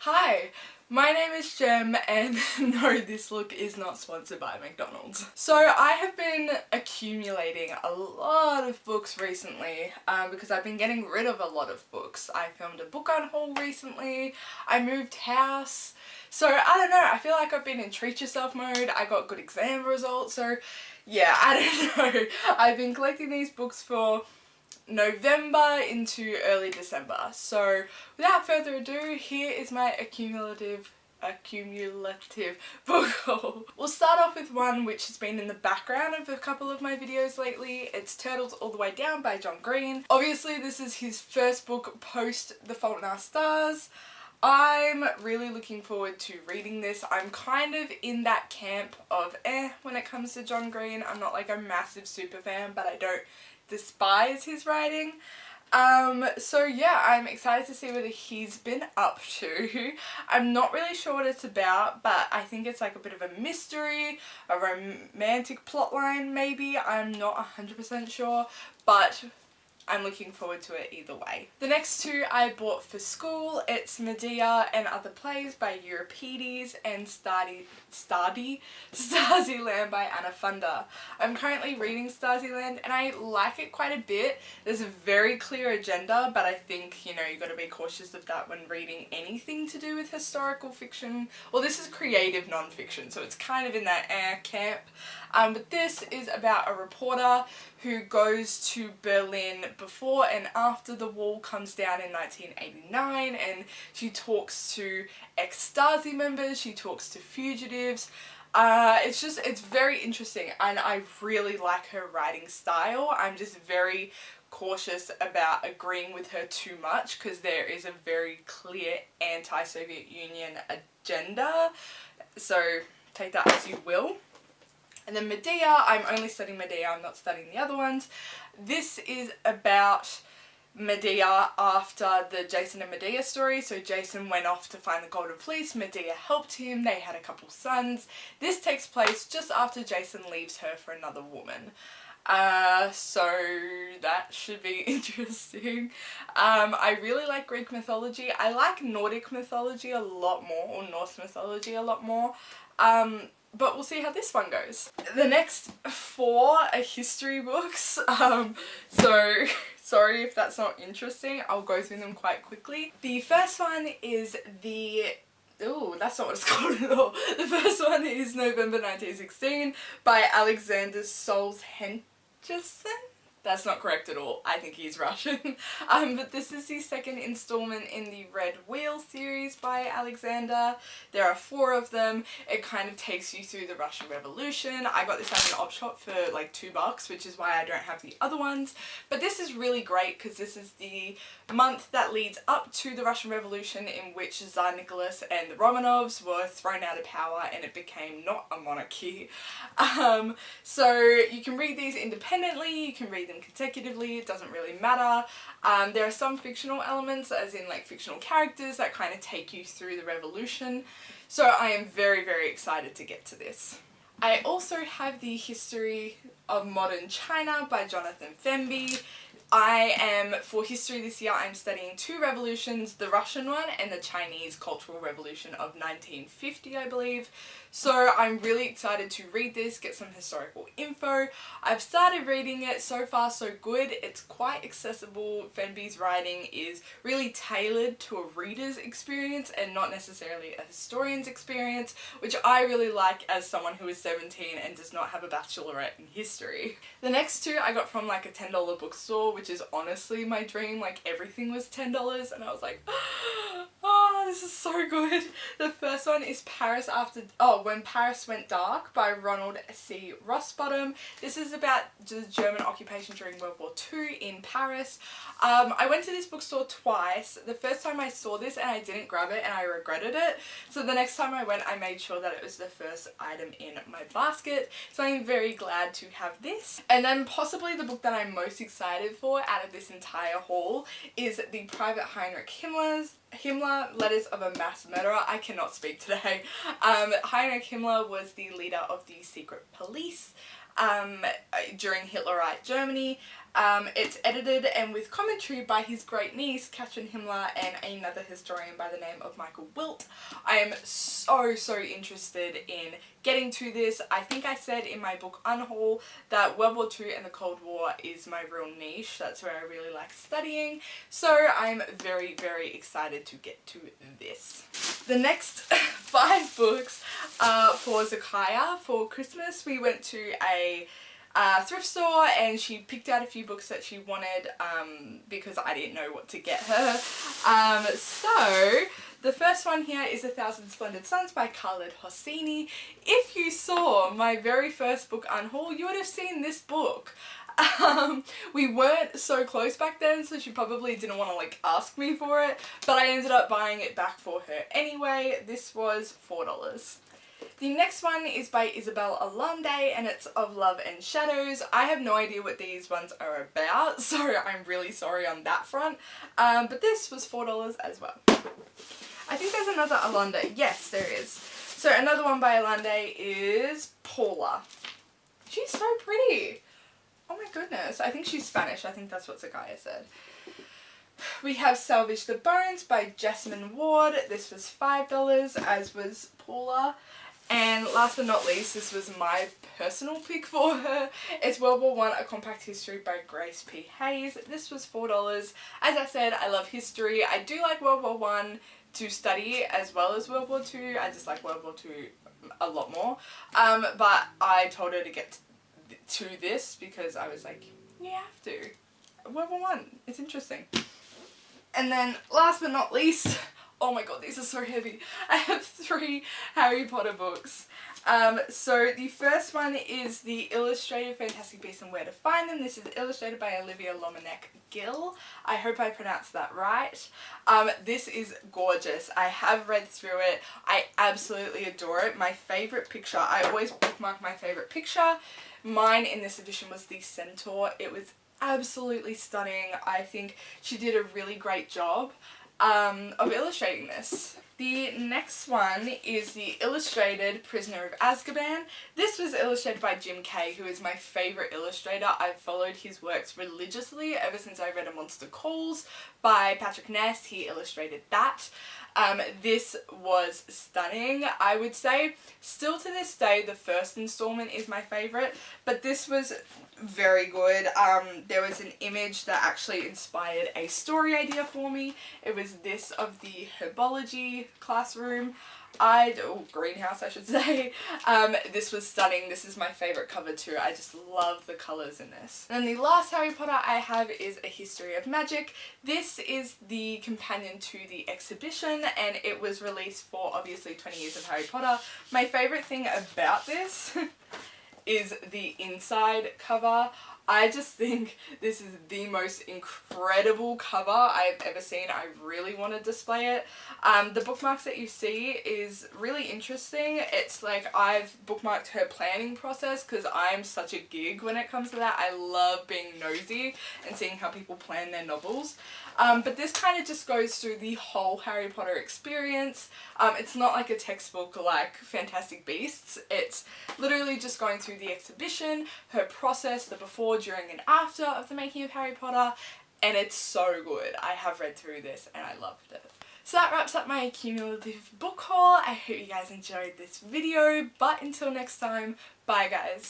Hi, my name is Jem and no, this look is not sponsored by McDonald's. So I have been accumulating a lot of books recently because I've been getting rid of a lot of books. I filmed a book on haul recently, I moved house, so I don't know, I feel like I've been in treat yourself mode. I got good exam results, so yeah, I don't know. I've been collecting these books for November into early December. So without further ado, here is my accumulative book haul. We'll start off with one which has been in the background of a couple of my videos lately. It's Turtles All the Way Down by John Green. Obviously this is his first book post The Fault in Our Stars. I'm really looking forward to reading this. I'm kind of in that camp of when it comes to John Green. I'm not like a massive super fan, but I don't despise his writing. So yeah, I'm excited to see what he's been up to. I'm not really sure what it's about, but I think it's like a bit of a mystery, a romantic plotline maybe. I'm not 100% sure, but I'm looking forward to it either way. The next two I bought for school. It's Medea and Other Plays by Euripides and Stasiland by Anna Funda. I'm currently reading Stasiland and I like it quite a bit. There's a very clear agenda, but I think, you know, you got to be cautious of that when reading anything to do with historical fiction. Well, this is creative non-fiction, so it's kind of in that camp. But this is about a reporter who goes to Berlin before and after the wall comes down in 1989, and she talks to ex-Stasi members, she talks to fugitives. It's very interesting and I really like her writing style. I'm just very cautious about agreeing with her too much because there is a very clear anti-Soviet Union agenda, so take that as you will. And then Medea, I'm only studying Medea, I'm not studying the other ones. This is about Medea after the Jason and Medea story. So Jason went off to find the Golden Fleece, Medea helped him, they had a couple sons. This takes place just after Jason leaves her for another woman. So that should be interesting. I really like Greek mythology. I like Nordic mythology a lot more, or Norse mythology a lot more. But we'll see how this one goes. The next four are history books, so sorry if that's not interesting. I'll go through them quite quickly. The first one is ooh, that's not what it's called at all. The first one is November 1916 by Alexander Solzhenitsyn. That's not correct at all. I think he's Russian. But this is the second installment in the Red Wheel series by Alexander. There are 4 of them. It kind of takes you through the Russian Revolution. I got this at an op shop for like $2, which is why I don't have the other ones. But this is really great because this is the month that leads up to the Russian Revolution, in which Tsar Nicholas and the Romanovs were thrown out of power and it became not a monarchy. So you can read these independently, you can read them consecutively, it doesn't really matter. There are some fictional elements, as in like fictional characters that kind of take you through the revolution. So I am very, very excited to get to this. I also have the History of Modern China by Jonathan Fenby. For history this year, I'm studying 2 revolutions, the Russian one and the Chinese Cultural Revolution of 1950, I believe. So I'm really excited to read this, get some historical info. I've started reading it, so far so good. It's quite accessible. Fenby's writing is really tailored to a reader's experience and not necessarily a historian's experience, which I really like as someone who is 17 and does not have a bachelorette in history. The next 2 I got from like a $10 bookstore, which is honestly my dream. Like everything was $10 and I was like, oh, this is so good. The first one is When Paris Went Dark by Ronald C. Rosbottom. This is about the German occupation during World War II in Paris. I went to this bookstore twice. The first time I saw this and I didn't grab it and I regretted it. So the next time I went, I made sure that it was the first item in my basket. So I'm very glad to have this. And then possibly the book that I'm most excited for out of this entire haul is the Private Heinrich Himmler, Letters of a Mass Murderer. I cannot speak today. Heinrich Himmler was the leader of the secret police during Hitlerite Germany. It's edited and with commentary by his great niece, Catherine Himmler, and another historian by the name of Michael Wilt. I am so interested in getting to this. I think I said in my book Unhaul that World War II and the Cold War is my real niche. That's where I really like studying. So I'm very excited to get to this. The next 5 books are for Zakaya. For Christmas we went to a thrift store and she picked out a few books that she wanted because I didn't know what to get her. So the first one here is A Thousand Splendid Suns by Khaled Hosseini. If you saw my very first book Unhaul, you would have seen this book. We weren't so close back then, so she probably didn't want to like ask me for it, but I ended up buying it back for her anyway. This was $4. The next one is by Isabel Allende and it's Of Love and Shadows. I have no idea what these ones are about, so I'm really sorry on that front. But this was $4 as well. I think there's another Allende. Yes, there is. So another one by Allende is Paula. She's so pretty. Oh my goodness. I think she's Spanish. I think that's what Zakaya said. We have Salvage the Bones by Jessamine Ward. This was $5, as was Paula. And last but not least, this was my personal pick for her. It's World War I, A Compact History by Grace P. Hayes. This was $4. As I said, I love history. I do like World War I to study as well as World War II. I just like World War II a lot more. But I told her to get to this because I was like, you have to. World War I, it's interesting. And then last but not least, oh my god, these are so heavy. I have 3 Harry Potter books. So the first one is the illustrated Fantastic Beasts and Where to Find Them. This is illustrated by Olivia Lomanek-Gill. I hope I pronounced that right. This is gorgeous. I have read through it. I absolutely adore it. My favourite picture, I always bookmark my favourite picture. Mine in this edition was the Centaur. It was absolutely stunning. I think she did a really great job of illustrating this. The next one is the illustrated Prisoner of Azkaban. This was illustrated by Jim Kay, who is my favourite illustrator. I've followed his works religiously ever since I read A Monster Calls by Patrick Ness. He illustrated that. This was stunning. I would say still to this day the first installment is my favourite, but this was very good. There was an image that actually inspired a story idea for me. It was this of the herbology classroom. Greenhouse I should say. This was stunning. This is my favourite cover too. I just love the colours in this. And then the last Harry Potter I have is A History of Magic. This is the companion to the exhibition and it was released for obviously 20 years of Harry Potter. My favourite thing about this is the inside cover. I just think this is the most incredible cover I've ever seen. I really want to display it. The bookmarks that you see is really interesting. It's like I've bookmarked her planning process because I'm such a gig when it comes to that. I love being nosy and seeing how people plan their novels. But this kind of just goes through the whole Harry Potter experience. It's not like a textbook like Fantastic Beasts. It's literally just going through the exhibition, her process, the before, during and after of the making of Harry Potter, and it's so good. I have read through this and I loved it. So that wraps up my cumulative book haul. I hope you guys enjoyed this video, but until next time, bye guys.